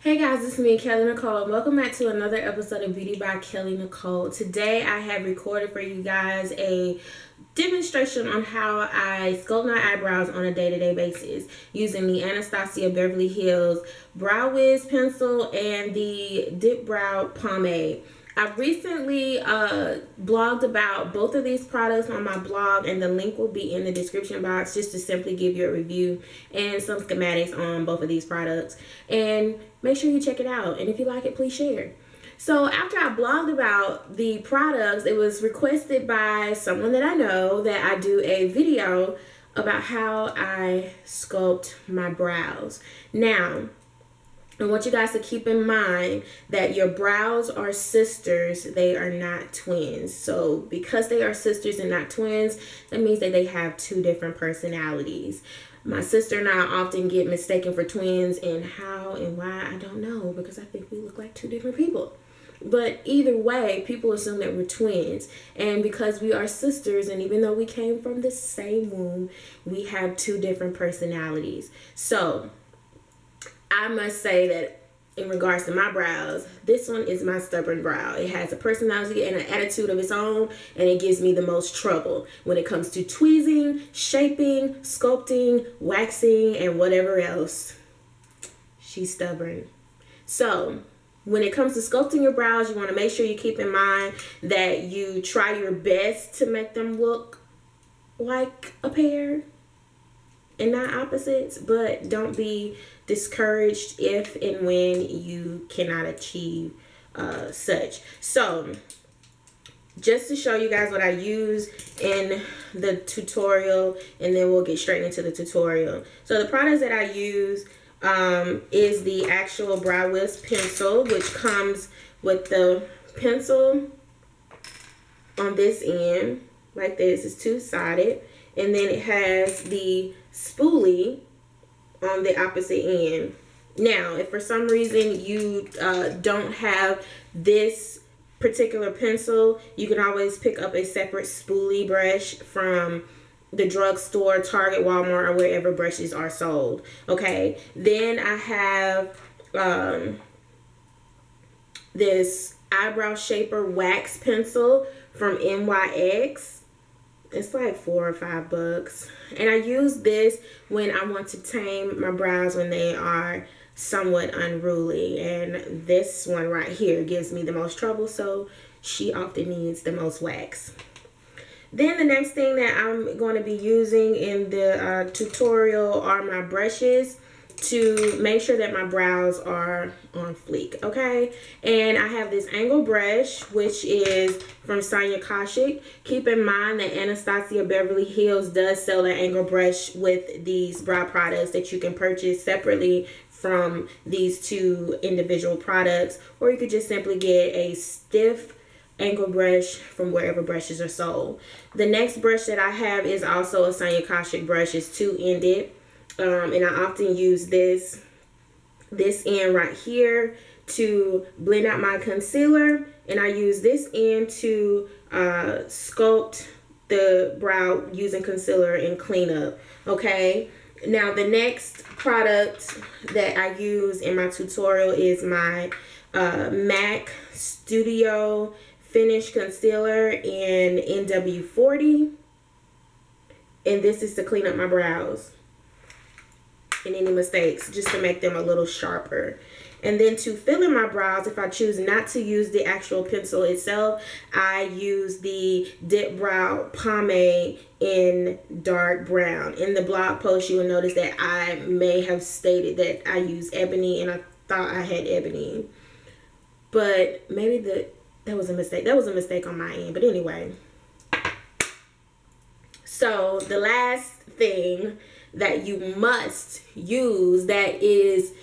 Hey guys, it's me, Kelly Nicole, and welcome back to another episode of Beauty by Kelly Nicole. Today I have recorded for you guys a demonstration on how I sculpt my eyebrows on a day-to-day basis using the Anastasia Beverly Hills Brow Wiz pencil and the Dip Brow Pomade. I recently blogged about both of these products on my blog, and the link will be in the description box just to simply give you a review and some schematics on both of these products. And make sure you check it out, and if you like it, please share. So after I blogged about the products, it was requested by someone that I know that I do a video about how I sculpt my brows. Now, I want you guys to keep in mind that your brows are sisters, they are not twins. So because they are sisters and not twins, that means that they have two different personalities. My sister and I often get mistaken for twins, and how and why, I don't know, because I think we look like two different people. But either way, people assume that we're twins. And because we are sisters, and even though we came from the same womb, we have two different personalities. So I must say that in regards to my brows, this one is my stubborn brow. It has a personality and an attitude of its own, and it gives me the most trouble when it comes to tweezing, shaping, sculpting, waxing, and whatever else. She's stubborn. So when it comes to sculpting your brows, you want to make sure you keep in mind that you try your best to make them look like a pair and not opposites, but don't be discouraged if and when you cannot achieve such. So just to show you guys what I use in the tutorial, and then we'll get straight into the tutorial. So the products that I use is the actual Brow Wiz pencil, which comes with the pencil on this end like this. It's two-sided, and then it has the spoolie on the opposite end. Now, if for some reason you don't have this particular pencil, you can always pick up a separate spoolie brush from the drugstore, Target, Walmart, or wherever brushes are sold. Okay, then I have this eyebrow shaper wax pencil from NYX. It's like $4 or $5, and I use this when I want to tame my brows when they are somewhat unruly, and this one right here gives me the most trouble, so she often needs the most wax. Then the next thing that I'm going to be using in the tutorial are my brushes to make sure that my brows are on fleek, okay? And I have this angle brush, which is from Sonia Kashuk. Keep in mind that Anastasia Beverly Hills does sell an angle brush with these brow products that you can purchase separately from these two individual products, or you could just simply get a stiff angle brush from wherever brushes are sold. The next brush that I have is also a Sonia Kashuk brush. It's two-ended. And I often use this end right here to blend out my concealer, and I use this end to sculpt the brow using concealer and cleanup. Okay, now the next product that I use in my tutorial is my MAC Studio Finish Concealer in NW40, and this is to clean up my brows and any mistakes, just to make them a little sharper. And then to fill in my brows, if I choose not to use the actual pencil itself, I use the Dip Brow Pomade in dark brown. In the blog post, you will notice that I may have stated that I use ebony, and I thought I had ebony, but maybe that was a mistake. That was a mistake on my end, but anyway. So the last thing that you must use, that is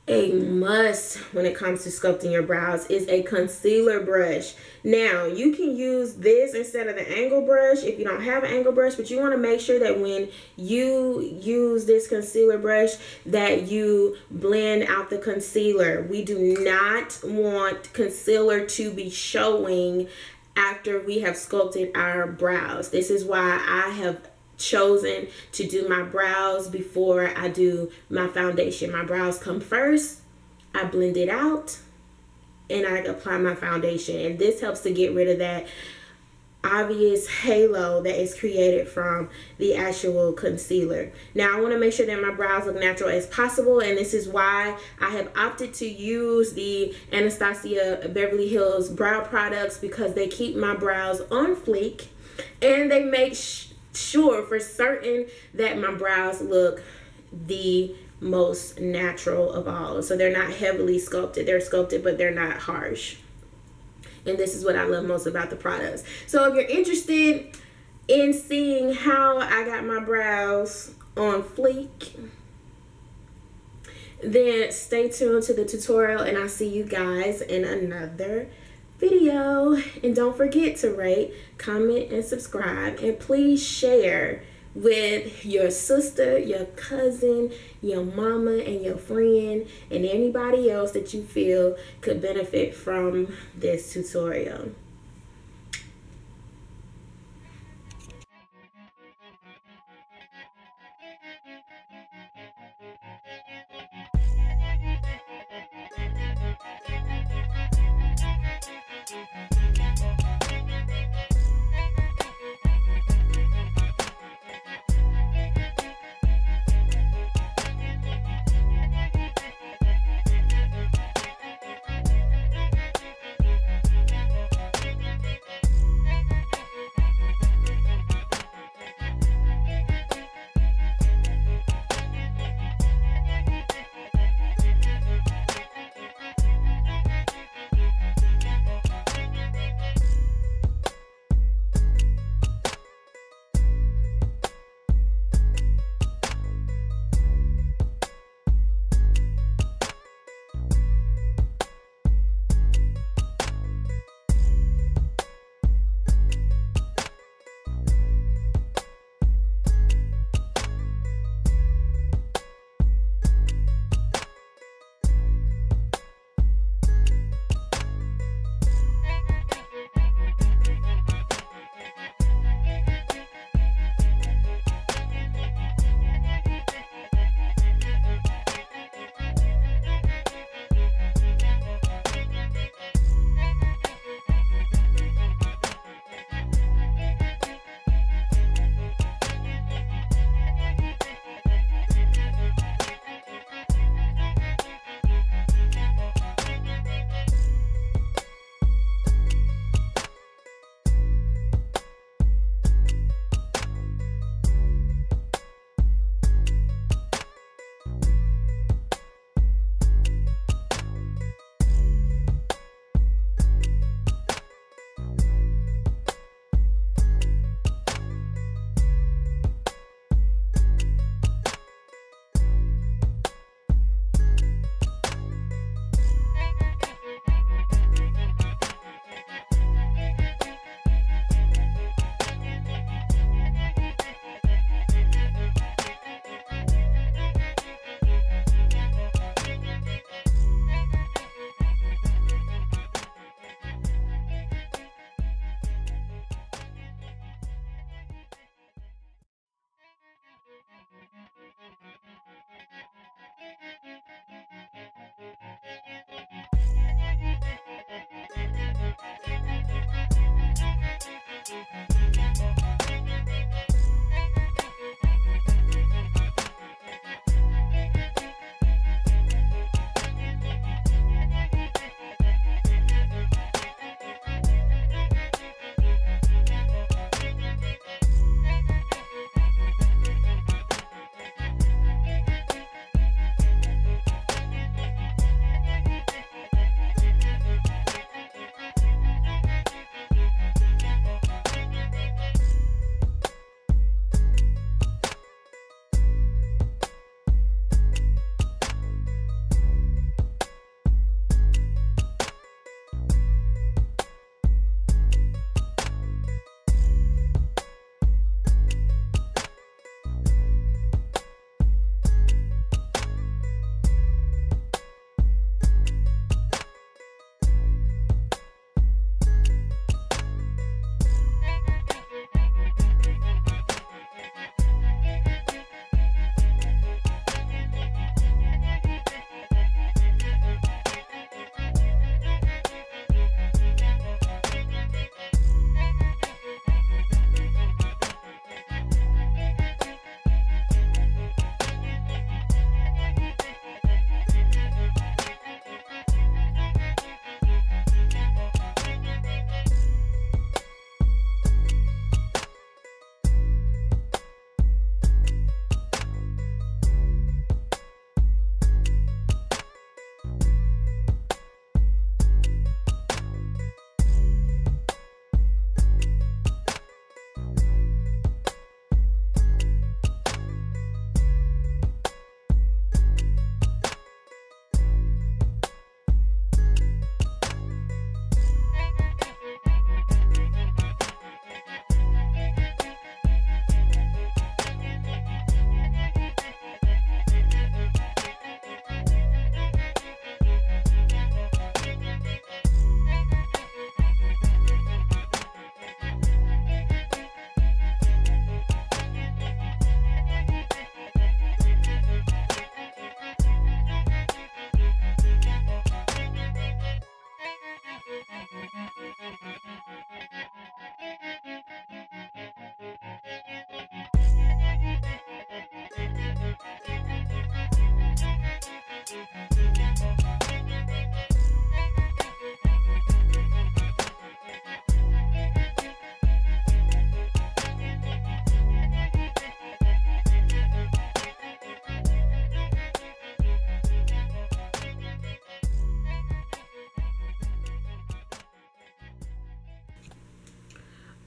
a must when it comes to sculpting your brows, is a concealer brush. Now, you can use this instead of the angle brush if you don't have an angle brush, but you want to make sure that when you use this concealer brush that you blend out the concealer. We do not want concealer to be showing after we have sculpted our brows. This is why I have chosen to do my brows before I do my foundation. My brows come first. I blend it out, and I apply my foundation. And this helps to get rid of that obvious halo that is created from the actual concealer. Now I want to make sure that my brows look natural as possible, and this is why I have opted to use the Anastasia Beverly Hills brow products, because they keep my brows on fleek and they make sure for certain that my brows look the most natural of all. So they're not heavily sculpted. They're sculpted, but they're not harsh. And this is what I love most about the products. So if you're interested in seeing how I got my brows on fleek, then stay tuned to the tutorial, and I'll see you guys in another video. And don't forget to rate, comment, and subscribe. And please share with your sister, your cousin, your mama, and your friend, and anybody else that you feel could benefit from this tutorial.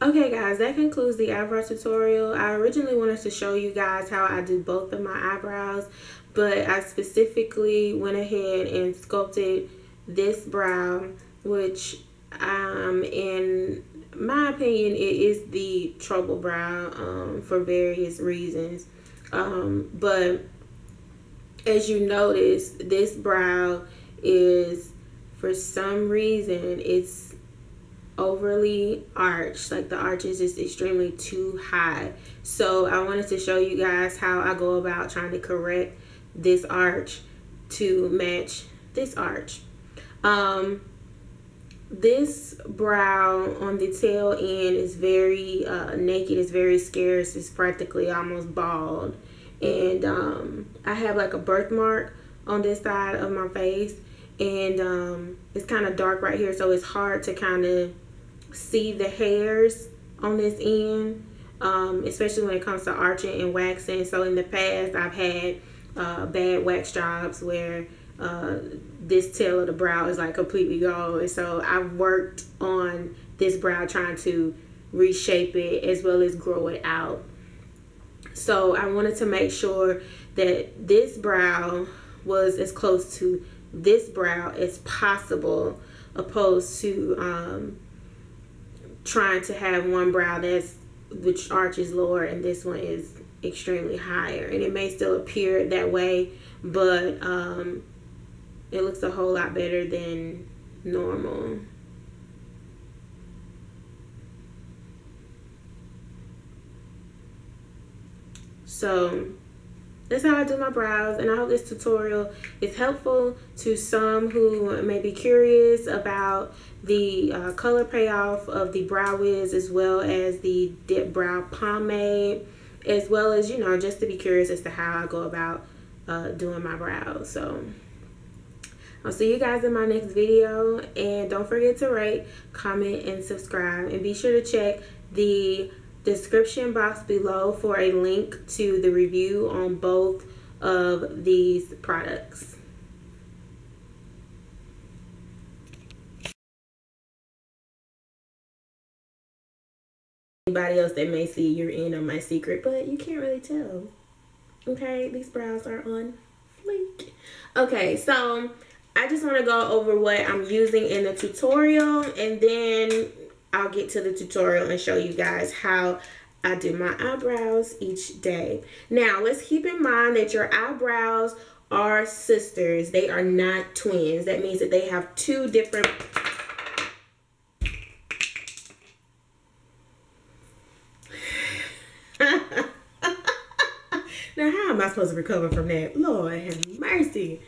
Okay guys, that concludes the eyebrow tutorial. I originally wanted to show you guys how I do both of my eyebrows, but I specifically went ahead and sculpted this brow, which in my opinion it is the trouble brow for various reasons. But as you notice, this brow is, for some reason, it's overly arched. Like the arch is just extremely too high. So I wanted to show you guys how I go about trying to correct this arch to match this arch. This brow on the tail end is very naked. It's very scarce. It's practically almost bald. And I have like a birthmark on this side of my face, and it's kind of dark right here, so it's hard to kind of see the hairs on this end, especially when it comes to arching and waxing. So in the past I've had bad wax jobs where this tail of the brow is like completely gone, and so I've worked on this brow trying to reshape it as well as grow it out. So I wanted to make sure that this brow was as close to this brow as possible, opposed to trying to have one brow which arches lower and this one is extremely higher. And it may still appear that way, but it looks a whole lot better than normal. So that's how I do my brows, and I hope this tutorial is helpful to some who may be curious about the color payoff of the Brow Wiz, as well as the Dip Brow Pomade, as well as, you know, just to be curious as to how I go about doing my brows. So I'll see you guys in my next video, and don't forget to rate, comment, and subscribe, and be sure to check the description box below for a link to the review on both of these products. Anybody else that may see you're in on my secret, but you can't really tell. Okay, these brows are on fleek. Okay, so I just want to go over what I'm using in the tutorial, and then I'll get to the tutorial and show you guys how I do my eyebrows each day. Now, let's keep in mind that your eyebrows are sisters. They are not twins. That means that they have two different... Now, how am I supposed to recover from that? Lord have mercy.